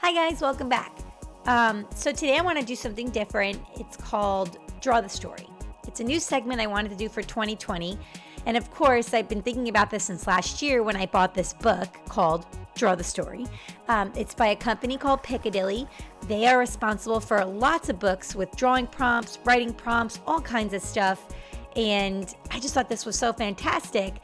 Hi guys, welcome back. So today I want to do something different. It's called Draw the Story. It's a new segment I wanted to do for 2020. And of course, I've been thinking about this since last year when I bought this book called Draw the Story. It's by a company called Piccadilly. They are responsible for lots of books with drawing prompts, writing prompts, all kinds of stuff. And I just thought this was so fantastic.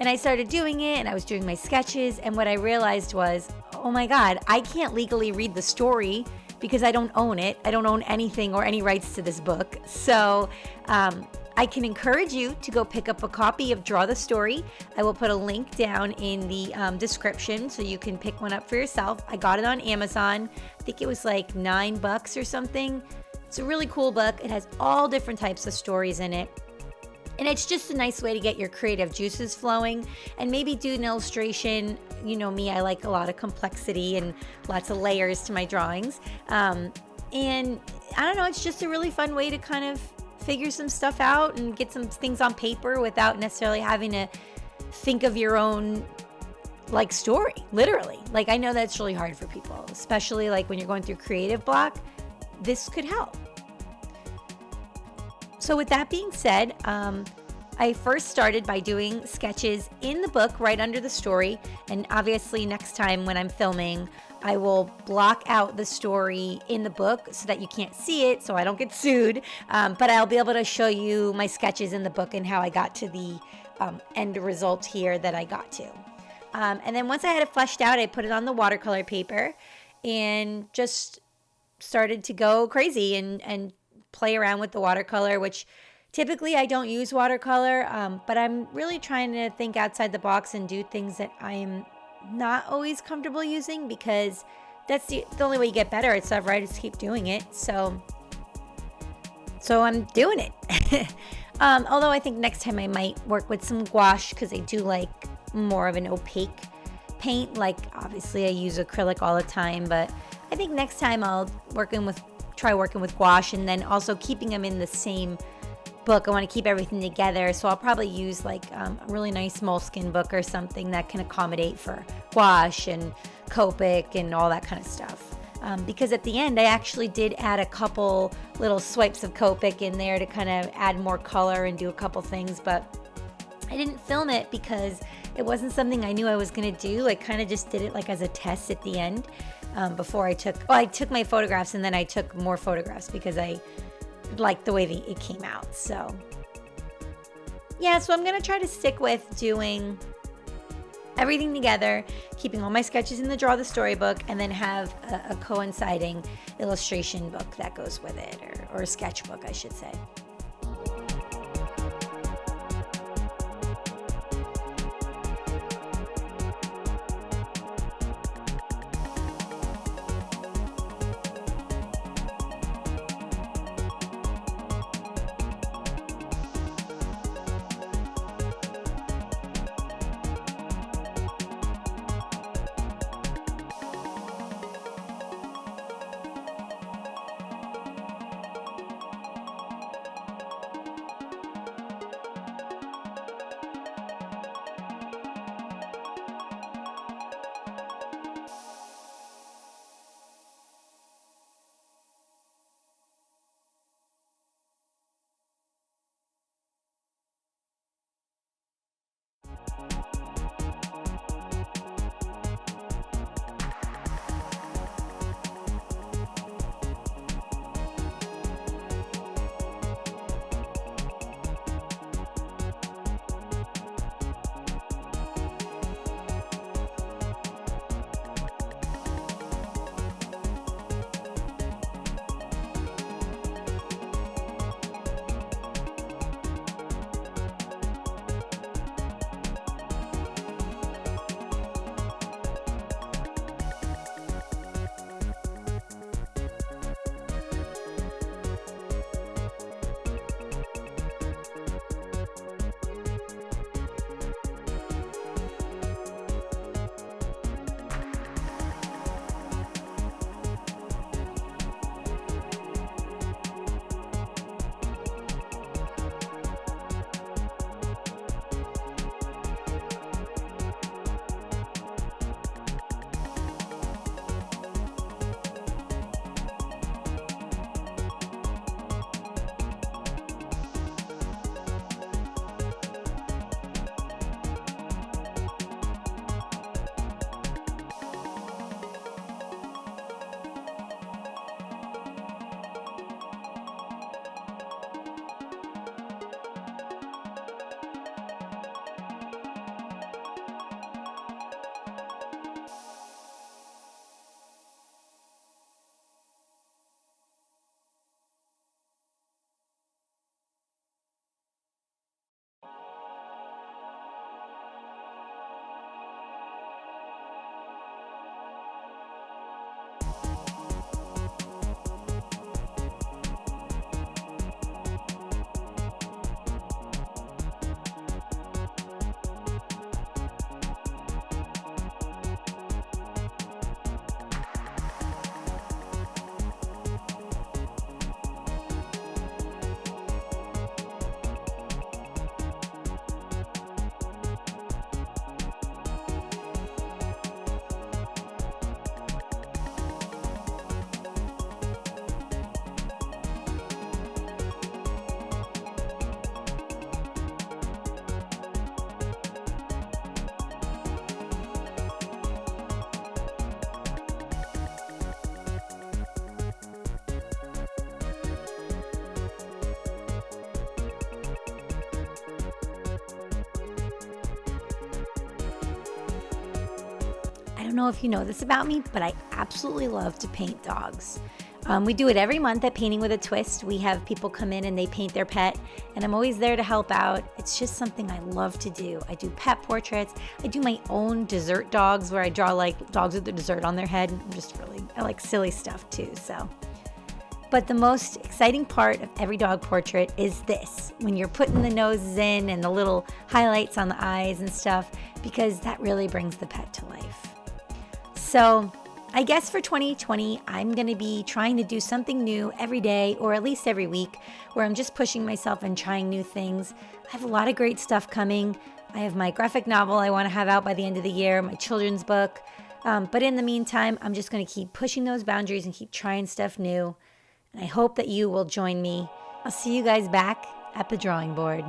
And I started doing it and I was doing my sketches. And what I realized was, oh my God, I can't legally read the story because I don't own it. I don't own anything or any rights to this book. So I can encourage you to go pick up a copy of Draw the Story. I will put a link down in the description so you can pick one up for yourself. I got it on Amazon. I think it was like $9 or something. It's a really cool book. It has all different types of stories in it. And it's just a nice way to get your creative juices flowing and maybe do an illustration. You know me, I like a lot of complexity and lots of layers to my drawings. And I don't know, it's just a really fun way to kind of figure some stuff out and get some things on paper without necessarily having to think of your own like story, literally. Like I know that's really hard for people, especially like when you're going through creative block. This could help. So with that being said, I first started by doing sketches in the book right under the story. And obviously next time when I'm filming, I will block out the story in the book so that you can't see it so I don't get sued. But I'll be able to show you my sketches in the book and how I got to the end result here that I got to. And then once I had it fleshed out, I put it on the watercolor paper and just started to go crazy and play around with the watercolor, which typically I don't use watercolor, but I'm really trying to think outside the box and do things that I'm not always comfortable using because that's the only way you get better at stuff, right? Is keep doing it. So I'm doing it. Although I think next time I might work with some gouache because I do like more of an opaque paint. Like obviously I use acrylic all the time, but I think next time I'll try working with gouache and then also keeping them in the same book. I want to keep everything together, so I'll probably use like a really nice moleskin book or something that can accommodate for gouache and Copic and all that kind of stuff. Because at the end, I actually did add a couple little swipes of Copic in there to kind of add more color and do a couple things, but I didn't film it because it wasn't something I knew I was going to do. I kind of just did it like as a test at the end. Before I took my photographs and then I took more photographs because I liked the way it came out. So yeah, so I'm going to try to stick with doing everything together, keeping all my sketches in the Draw the Story book, and then have a coinciding illustration book that goes with it, or a sketchbook, I should say. don't know if you know this about me, but I absolutely love to paint dogs. We do it every month at Painting with a Twist. We have people come in and they paint their pet, and I'm always there to help out. It's just something I love to do. I do pet portraits. I do my own dessert dogs where I draw like dogs with the dessert on their head. I like silly stuff too, so. But the most exciting part of every dog portrait is this, when you're putting the noses in and the little highlights on the eyes and stuff, because that really brings the pet to life. So I guess for 2020, I'm going to be trying to do something new every day, or at least every week, where I'm just pushing myself and trying new things. I have a lot of great stuff coming. I have my graphic novel I want to have out by the end of the year, my children's book. But in the meantime, I'm just going to keep pushing those boundaries and keep trying stuff new. And I hope that you will join me. I'll see you guys back at the drawing board.